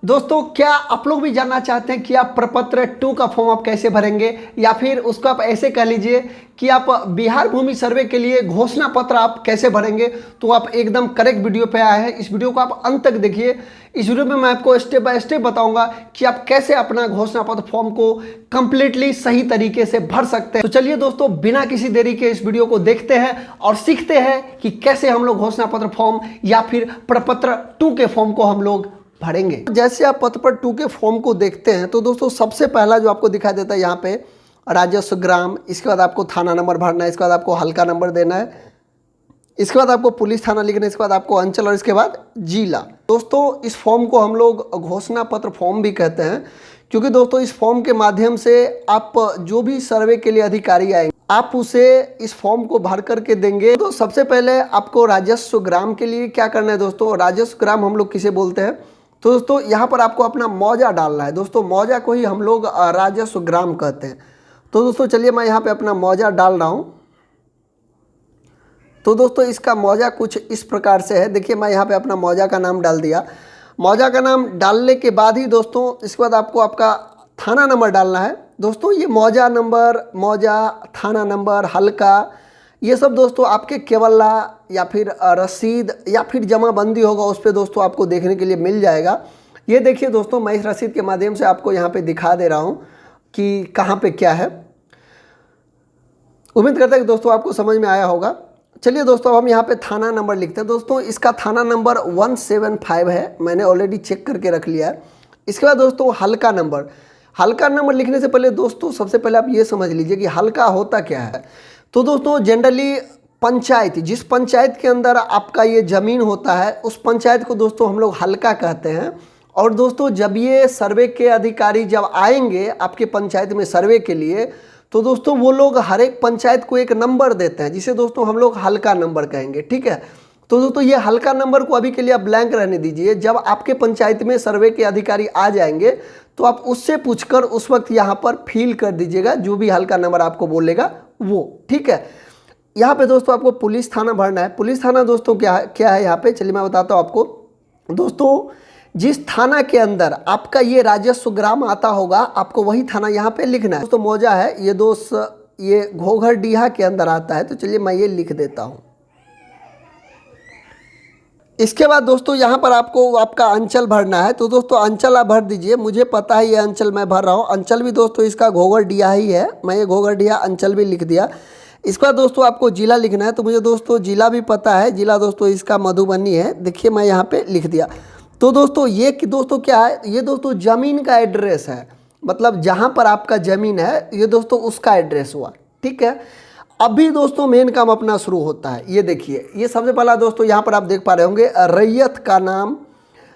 दोस्तों, क्या आप लोग भी जानना चाहते हैं कि आप प्रपत्र 2 का फॉर्म आप कैसे भरेंगे, या फिर उसको आप ऐसे कह लीजिए कि आप बिहार भूमि सर्वे के लिए घोषणा पत्र आप कैसे भरेंगे? तो आप एकदम करेक्ट वीडियो पे आए हैं। इस वीडियो को आप अंत तक देखिए। इस वीडियो में मैं आपको स्टेप बाय स्टेप बताऊंगा कि आप कैसे अपना घोषणा पत्र फॉर्म को कंप्लीटली सही तरीके से भर सकते हैं। तो चलिए दोस्तों, बिना किसी देरी के इस वीडियो को देखते हैं और सीखते हैं कि कैसे हम लोग घोषणा पत्र फॉर्म या फिर प्रपत्र 2 के फॉर्म को हम लोग भरेंगे। जैसे आप प्रपत्र 2 के फॉर्म को देखते हैं तो दोस्तों, सबसे पहला जो आपको दिखाई देता है यहाँ पे राजस्व ग्राम, इसके बाद आपको थाना नंबर भरना है, इसके बाद आपको हल्का नंबर देना है, इसके बाद आपको पुलिस थाना लिखना है, इसके बाद आपको अंचल और इसके बाद जिला। दोस्तों, इस फॉर्म को हम लोग घोषणा पत्र फॉर्म भी कहते हैं, क्योंकि दोस्तों इस फॉर्म के माध्यम से आप जो भी सर्वे के लिए अधिकारी आएंगे आप उसे इस फॉर्म को भर करके देंगे। तो सबसे पहले आपको राजस्व ग्राम के लिए क्या करना है दोस्तों, राजस्व ग्राम हम लोग किसे बोलते हैं, तो दोस्तों यहाँ पर आपको अपना मौजा डालना है। दोस्तों मौजा को ही हम लोग राजस्व ग्राम कहते हैं। तो दोस्तों चलिए मैं यहाँ पे अपना मौजा डाल रहा हूँ। तो दोस्तों इसका मौजा कुछ इस प्रकार से है। देखिए मैं यहाँ पे अपना मौजा का नाम डाल दिया। मौजा का नाम डालने के बाद ही दोस्तों इसके बाद आपको आपका थाना नंबर डालना है। दोस्तों ये मौजा नंबर, मौजा, थाना नंबर, हल्का, ये सब दोस्तों आपके केवल्ला या फिर रसीद या फिर जमाबंदी होगा उस पर दोस्तों आपको देखने के लिए मिल जाएगा। ये देखिए दोस्तों, मैं इस रसीद के माध्यम से आपको यहाँ पे दिखा दे रहा हूँ कि कहाँ पे क्या है। उम्मीद करता है कि दोस्तों आपको समझ में आया होगा। चलिए दोस्तों, हम यहाँ पे थाना नंबर लिखते हैं। दोस्तों इसका थाना नंबर 175 है, मैंने ऑलरेडी चेक करके रख लिया है। इसके बाद दोस्तों हल्का नंबर। हल्का नंबर लिखने से पहले दोस्तों सबसे पहले आप ये समझ लीजिए कि हल्का होता क्या है। तो दोस्तों जनरली पंचायत, जिस पंचायत के अंदर आपका ये ज़मीन होता है उस पंचायत को दोस्तों हम लोग हल्का कहते हैं। और दोस्तों जब ये सर्वे के अधिकारी जब आएंगे आपके पंचायत में सर्वे के लिए, तो दोस्तों वो लोग हर एक पंचायत को एक नंबर देते हैं, जिसे दोस्तों हम लोग हल्का नंबर कहेंगे। ठीक है, तो दोस्तों ये हल्का नंबर को अभी के लिए आप ब्लैंक रहने दीजिए। जब आपके पंचायत में सर्वे के अधिकारी आ जाएंगे तो आप उससे पूछकर उस वक्त यहाँ पर फिल कर दीजिएगा जो भी हल्का नंबर आपको बोलेगा वो। ठीक है, यहाँ पे दोस्तों आपको पुलिस थाना भरना है। पुलिस थाना दोस्तों क्या है यहाँ पे, चलिए मैं बताता हूँ आपको। दोस्तों जिस थाना के अंदर आपका ये राजस्व ग्राम आता होगा आपको वही थाना यहाँ पे लिखना है। दोस्तों मौजा है ये ये घोघरडीहा के अंदर आता है, तो चलिए मैं ये लिख देता हूँ। इसके बाद दोस्तों यहाँ पर आपको आपका अंचल भरना है। तो दोस्तों अंचल आप भर दीजिए। मुझे पता है ये अंचल मैं भर रहा हूँ। अंचल भी दोस्तों इसका घोघरडीहा ही है, मैं ये घोघरडीहा अंचल भी लिख दिया। इसके बाद दोस्तों आपको जिला लिखना है। तो मुझे दोस्तों जिला भी पता है, जिला दोस्तों इसका मधुबनी है। देखिए मैं यहाँ पे लिख दिया। तो दोस्तों ये कि दोस्तों क्या है, ये दोस्तों ज़मीन का एड्रेस है, मतलब जहाँ पर आपका ज़मीन है ये दोस्तों उसका एड्रेस हुआ। ठीक है, अभी दोस्तों मेन काम अपना शुरू होता है। ये देखिए, ये सबसे पहला दोस्तों यहाँ पर आप देख पा रहे होंगे, रैयत का नाम,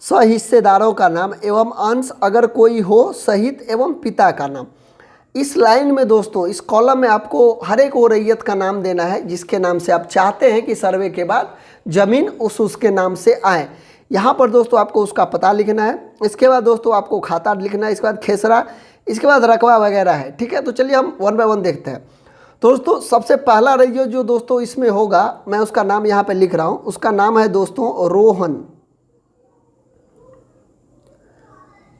सहिस्सेदारों का नाम एवं अंश अगर कोई हो सहित एवं पिता का नाम। इस लाइन में दोस्तों इस कॉलम में आपको हर एक वो रैयत का नाम देना है जिसके नाम से आप चाहते हैं कि सर्वे के बाद ज़मीन उसके नाम से आए। यहाँ पर दोस्तों आपको उसका पता लिखना है। इसके बाद दोस्तों आपको खाता लिखना है, इसके बाद खेसरा, इसके बाद रकबा वगैरह है। ठीक है, तो चलिए हम 1 बाय 1 देखते हैं। दोस्तों सबसे पहला रैयत जो दोस्तों इसमें होगा, मैं उसका नाम यहाँ पे लिख रहा हूँ। उसका नाम है दोस्तों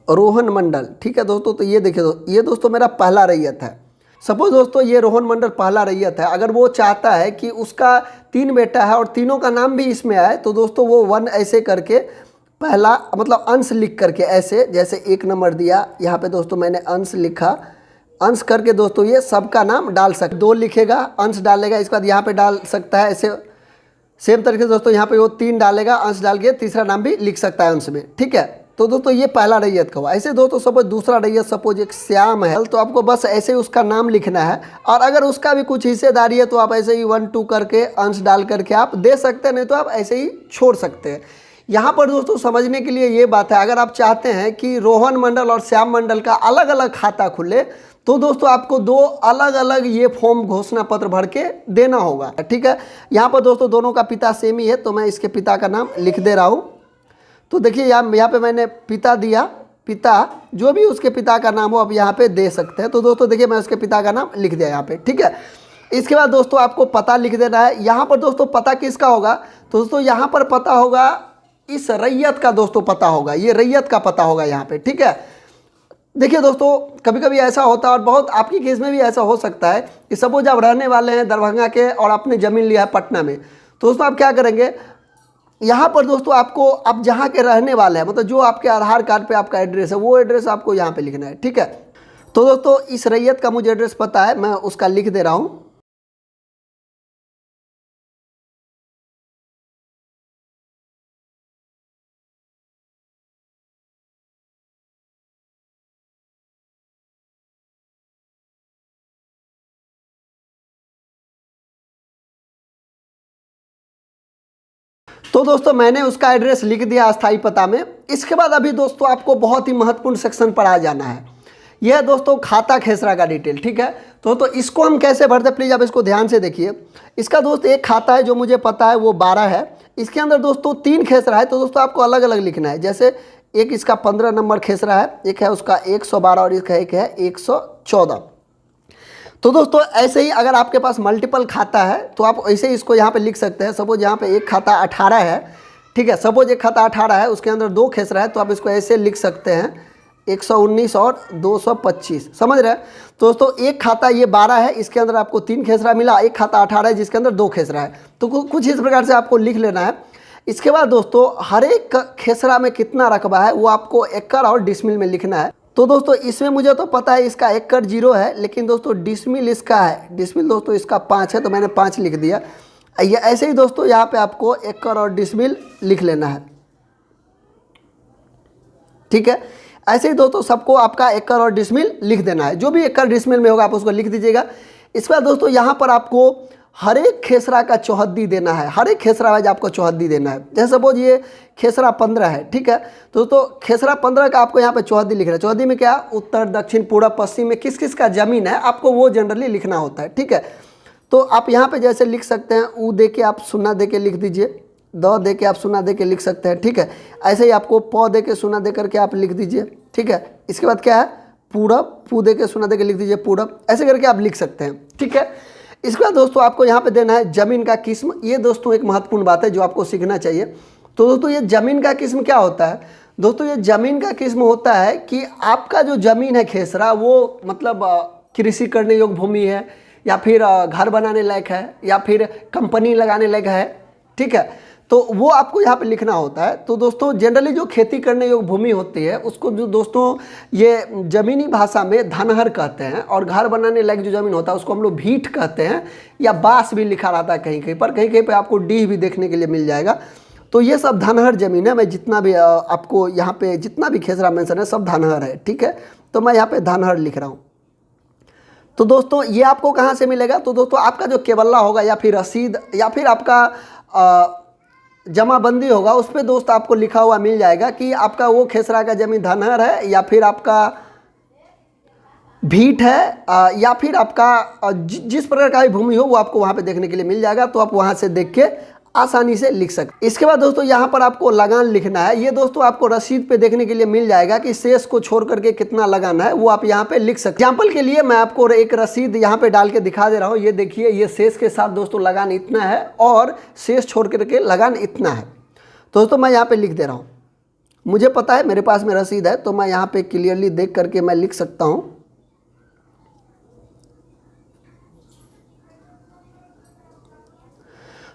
रोहन मंडल। ठीक है दोस्तों, तो ये देखिए ये दोस्तों मेरा पहला रैयत है। सपोज दोस्तों ये रोहन मंडल पहला रैयत है। अगर वो चाहता है कि उसका 3 बेटा है और तीनों का नाम भी इसमें आए, तो दोस्तों वो 1 ऐसे करके पहला मतलब अंश लिख करके ऐसे, जैसे 1 नंबर दिया यहाँ पे दोस्तों मैंने अंश लिखा, अंश करके दोस्तों ये सबका नाम डाल सकते। 2 लिखेगा, अंश डालेगा, इसके बाद यहाँ पे डाल सकता है ऐसे। सेम तरीके से दोस्तों यहाँ पे वो 3 डालेगा, अंश डाल के तीसरा नाम भी लिख सकता है अंश में। ठीक है, तो दोस्तों ये पहला रैयत का हुआ। ऐसे दोस्तों सपोज दूसरा रैयत, सपोज एक श्याम है, तो आपको बस ऐसे ही उसका नाम लिखना है। और अगर उसका भी कुछ हिस्सेदारी है तो आप ऐसे ही 1 2 करके अंश डाल करके आप दे सकते हैं, नहीं तो आप ऐसे ही छोड़ सकते हैं। यहाँ पर दोस्तों समझने के लिए ये बात है, अगर आप चाहते हैं कि रोहन मंडल और श्याम मंडल का अलग अलग खाता खुले, तो दोस्तों आपको 2 अलग अलग ये फॉर्म घोषणा पत्र भर के देना होगा। ठीक है, यहाँ पर दोस्तों दोनों का पिता सेम ही है, तो मैं इसके पिता का नाम लिख दे रहा हूँ। तो देखिए यहाँ पे मैंने पिता दिया, पिता जो भी उसके पिता का नाम हो आप यहाँ पे दे सकते हैं। तो दोस्तों देखिए मैं उसके पिता का नाम लिख दिया यहाँ पे। ठीक है, इसके बाद दोस्तों आपको पता लिख देना है। यहाँ पर दोस्तों पता किसका होगा, तो दोस्तों यहाँ पर पता होगा इस रैयत का दोस्तों पता होगा, ये रैयत का पता होगा यहाँ पे, ठीक है। देखिए दोस्तों, कभी कभी ऐसा होता है और बहुत आपकी केस में भी ऐसा हो सकता है कि सपोज आप रहने वाले हैं दरभंगा के और आपने ज़मीन लिया है पटना में, तो दोस्तों आप क्या करेंगे, यहाँ पर दोस्तों आपको आप जहाँ के रहने वाले हैं, मतलब जो आपके आधार कार्ड पे आपका एड्रेस है, वो एड्रेस आपको यहाँ पे लिखना है, ठीक है। तो दोस्तों इस रैयत का मुझे एड्रेस पता है, मैं उसका लिख दे रहा हूँ। तो दोस्तों मैंने उसका एड्रेस लिख दिया अस्थाई पता में। इसके बाद अभी दोस्तों आपको बहुत ही महत्वपूर्ण सेक्शन पर आ जाना है, यह दोस्तों खाता खेसरा का डिटेल, ठीक है। तो इसको हम कैसे भरते, प्लीज़ आप इसको ध्यान से देखिए। इसका दोस्त एक खाता है जो मुझे पता है वो 12 है, इसके अंदर दोस्तों 3 खेसरा है, तो दोस्तों आपको अलग अलग लिखना है। जैसे एक इसका 15 नंबर खेसरा है, एक है उसका 112 और एक है 114। तो दोस्तों ऐसे ही अगर आपके पास मल्टीपल खाता है तो आप ऐसे ही इसको यहाँ पे लिख सकते हैं। सपोज यहाँ पे एक खाता 18 है, ठीक है, सपोज एक खाता 18 है, उसके अंदर 2 खेसरा है, तो आप इसको ऐसे लिख सकते हैं 119 और 225, समझ रहे हैं। तो दोस्तों एक खाता ये 12 है, इसके अंदर आपको 3 खेसरा मिला, एक खाता 18 है जिसके अंदर 2 खेसरा है, तो कुछ इस प्रकार से आपको लिख लेना है। इसके बाद दोस्तों हर एक खेसरा में कितना रकबा है वो आपको एकड़ और डिसमिल में लिखना है। तो दोस्तों इसमें मुझे तो पता है इसका एकड़ 0 है, लेकिन दोस्तों डिसमिल इसका है, डिसमिल दोस्तों इसका 5 है, तो मैंने 5 लिख दिया। ये ऐसे ही दोस्तों यहाँ पे आपको एकड़ और डिसमिल लिख लेना है, ठीक है। ऐसे ही दोस्तों सबको आपका एकड़ और डिसमिल लिख देना है, जो भी एकड़ डिसमिल में होगा आप उसको लिख दीजिएगा। इसके बाद दोस्तों यहाँ पर आपको हर एक खेसरा का चौहद्दी देना है, हर एक खेसरा वाइज आपको चौहद्दी देना है। जैसे सपोज ये खेसरा 15 है, ठीक है, तो खेसरा 15 का आपको यहाँ पे चौहद्दी लिखना है। चौहद्दी में क्या, उत्तर दक्षिण पूर्व पश्चिम में किस किस का ज़मीन है आपको वो जनरली लिखना होता है, ठीक है। तो आप यहाँ पे जैसे लिख सकते हैं, ऊ दे के आप सुना दे के लिख दीजिए, द दे के आप सुना दे के लिख सकते हैं, ठीक है। ऐसे ही आपको प दे के सुना दे करके आप लिख दीजिए, ठीक है। इसके बाद क्या है, पूरब, पू दे के सुना दे के लिख दीजिए पूरब, ऐसे करके आप लिख सकते हैं, ठीक है। इसके बाद दोस्तों आपको यहाँ पे देना है ज़मीन का किस्म। ये दोस्तों एक महत्वपूर्ण बात है जो आपको सीखना चाहिए। तो दोस्तों ये ज़मीन का किस्म क्या होता है, दोस्तों ये ज़मीन का किस्म होता है कि आपका जो ज़मीन है खेसरा वो मतलब कृषि करने योग्य भूमि है, या फिर घर बनाने लायक है, या फिर कंपनी लगाने लायक है, ठीक है। तो वो आपको यहाँ पे लिखना होता है। तो दोस्तों जनरली जो खेती करने योग्य भूमि होती है उसको जो दोस्तों ये ज़मीनी भाषा में धनहर कहते हैं, और घर बनाने लायक जो ज़मीन होता है उसको हम लोग भीट कहते हैं, या बास भी लिखा रहता है कहीं कहीं पर, कहीं कहीं पर आपको डीह भी देखने के लिए मिल जाएगा। तो ये सब धनहर ज़मीन है। मैं जितना भी आपको यहाँ पे जितना भी खेसरा मेंशन है सब धनहर है, ठीक है। तो मैं यहाँ पे धनहर लिख रहा हूँ। तो दोस्तों ये आपको कहाँ से मिलेगा, तो दोस्तों आपका जो केवल्ला होगा या फिर रसीद या फिर आपका जमाबंदी होगा उस पर दोस्त आपको लिखा हुआ मिल जाएगा कि आपका वो खेसरा का ज़मीन धनहर है, या फिर आपका भीट है, या फिर आपका जिस प्रकार का भी भूमि हो वो आपको वहाँ पे देखने के लिए मिल जाएगा। तो आप वहाँ से देख के आसानी से लिख सकते। इसके बाद दोस्तों यहाँ पर आपको लगान लिखना है। ये दोस्तों आपको रसीद पे देखने के लिए मिल जाएगा कि शेष को छोड़ करके कितना लगान है, वो आप यहाँ पे लिख सकते हैं। एग्जाम्पल के लिए मैं आपको एक रसीद यहाँ पे डाल के दिखा दे रहा हूँ। ये देखिए, ये शेष के साथ दोस्तों लगान इतना है और शेष छोड़ करके लगान इतना है। तो दोस्तों मैं यहाँ पे लिख दे रहा हूँ, मुझे पता है मेरे पास में रसीद है, तो मैं यहाँ पे क्लियरली देख करके मैं लिख सकता हूँ।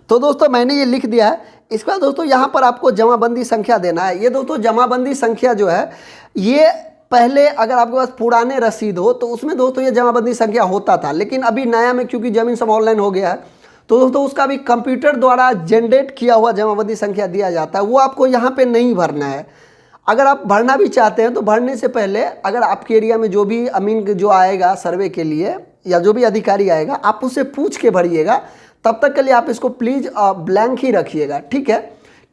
तो दोस्तों मैंने ये लिख दिया है। इसके बाद दोस्तों यहाँ पर आपको जमाबंदी संख्या देना है। ये दोस्तों जमाबंदी संख्या जो है, ये पहले अगर आपके पास पुराने रसीद हो तो उसमें दोस्तों ये जमाबंदी संख्या होता था, लेकिन अभी नया में क्योंकि ज़मीन सब ऑनलाइन हो गया है तो दोस्तों उसका भी कंप्यूटर द्वारा जनरेट किया हुआ जमाबंदी संख्या दिया जाता है, वो आपको यहाँ पे नहीं भरना है। अगर आप भरना भी चाहते हैं तो भरने से पहले अगर आपके एरिया में जो भी अमीन जो आएगा सर्वे के लिए या जो भी अधिकारी आएगा, आप उससे पूछ के भरिएगा। तब तक के लिए आप इसको प्लीज़ ब्लैंक ही रखिएगा, ठीक है।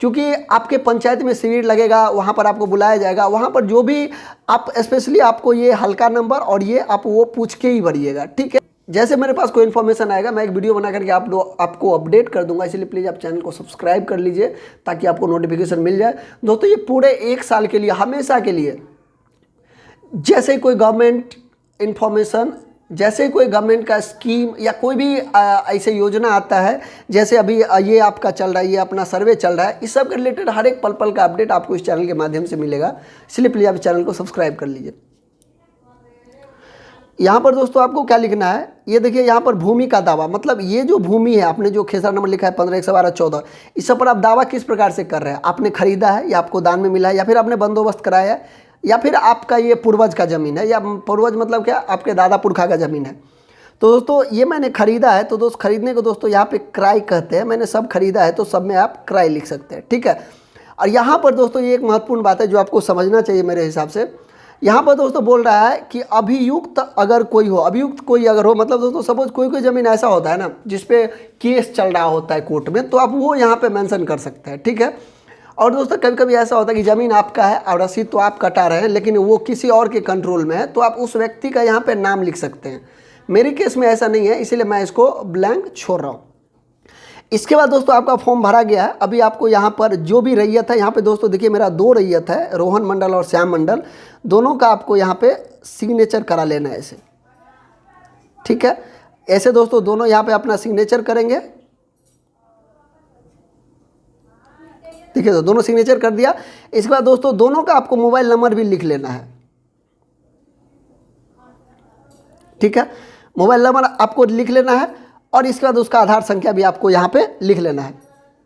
क्योंकि आपके पंचायत में शिविर लगेगा, वहाँ पर आपको बुलाया जाएगा, वहाँ पर जो भी आप स्पेशली आपको ये हल्का नंबर और ये आप वो पूछ के ही भरिएगा, ठीक है। जैसे मेरे पास कोई इन्फॉर्मेशन आएगा मैं एक वीडियो बना करके आपको अपडेट कर दूंगा, इसलिए प्लीज़ आप चैनल को सब्सक्राइब कर लीजिए ताकि आपको नोटिफिकेशन मिल जाए। दोस्तों ये पूरे 1 साल के लिए, हमेशा के लिए, जैसे कोई गवर्नमेंट इन्फॉर्मेशन जैसे ही कोई गवर्नमेंट का स्कीम या कोई भी ऐसे योजना आता है, जैसे अभी ये आपका चल रहा है, ये अपना सर्वे चल रहा है, इस सब के रिलेटेड हर एक पल पल का अपडेट आपको इस चैनल के माध्यम से मिलेगा। इसलिए प्लीज़ आप इस चैनल को सब्सक्राइब कर लीजिए। यहाँ पर दोस्तों आपको क्या लिखना है, ये देखिए यहाँ पर भूमि का दावा, मतलब ये जो भूमि है, आपने जो खेसरा नंबर लिखा है 15/112/14, इस सब पर आप दावा किस प्रकार से कर रहे हैं। आपने खरीदा है या आपको दान में मिला है या फिर आपने बंदोबस्त कराया है या फिर आपका ये पूर्वज का ज़मीन है, या पूर्वज मतलब क्या, आपके दादा पुरखा का ज़मीन है। तो दोस्तों ये मैंने खरीदा है, तो दोस्त खरीदने को दोस्तों यहाँ पे क्रय कहते हैं। मैंने सब खरीदा है, तो सब में आप क्रय लिख सकते हैं, ठीक है। और यहाँ पर दोस्तों ये एक महत्वपूर्ण बात है जो आपको समझना चाहिए मेरे हिसाब से। यहाँ पर दोस्तों बोल रहा है कि अभियुक्त अगर कोई हो, अभियुक्त कोई अगर हो, मतलब दोस्तों सपोज कोई ज़मीन ऐसा होता है ना जिसपे केस चल रहा होता है कोर्ट में, तो आप वो यहाँ पे मेंशन कर सकते हैं, ठीक है। और दोस्तों कभी कभी ऐसा होता है कि ज़मीन आपका है और रसीद तो आप कटा रहे हैं, लेकिन वो किसी और के कंट्रोल में है, तो आप उस व्यक्ति का यहाँ पे नाम लिख सकते हैं। मेरे केस में ऐसा नहीं है, इसीलिए मैं इसको ब्लैंक छोड़ रहा हूँ। इसके बाद दोस्तों आपका फॉर्म भरा गया है। अभी आपको यहाँ पर जो भी रैयत है, यहाँ पे दोस्तों देखिए मेरा 2 रैयत है, रोहन मंडल और श्याम मंडल, दोनों का आपको यहाँ पे सिग्नेचर करा लेना है ऐसे, ठीक है। ऐसे दोस्तों दोनों यहाँ पे अपना सिग्नेचर करेंगे। देखिए तो दोनों सिग्नेचर कर दिया। इसके बाद दोस्तों दोनों का आपको मोबाइल नंबर भी लिख लेना है, ठीक है। मोबाइल नंबर आपको लिख लेना है और इसके बाद उसका आधार संख्या भी आपको यहाँ पे लिख लेना है,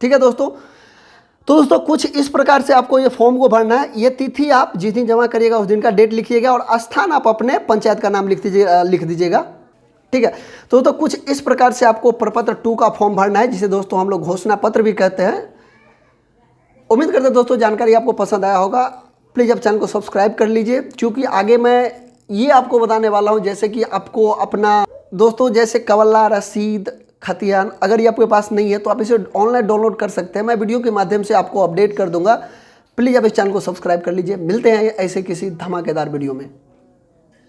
ठीक है दोस्तों। तो दोस्तों कुछ इस प्रकार से आपको ये फॉर्म को भरना है। ये तिथि आप जिस दिन जमा करिएगा उस दिन का डेट लिखिएगा और स्थान आप अपने पंचायत का नाम लिख दीजिएगा, ठीक है। तो कुछ इस प्रकार से आपको प्रपत्र 2 का फॉर्म भरना है, जिसे दोस्तों हम लोग घोषणा पत्र भी कहते हैं। उम्मीद करते हैं दोस्तों जानकारी आपको पसंद आया होगा। प्लीज़ आप चैनल को सब्सक्राइब कर लीजिए, क्योंकि आगे मैं ये आपको बताने वाला हूँ, जैसे कि आपको अपना दोस्तों जैसे कवल्ला, रसीद, खतियान, अगर ये आपके पास नहीं है तो आप इसे ऑनलाइन डाउनलोड कर सकते हैं। मैं वीडियो के माध्यम से आपको अपडेट कर दूंगा। प्लीज़ आप इस चैनल को सब्सक्राइब कर लीजिए। मिलते हैं ऐसे किसी धमाकेदार वीडियो में।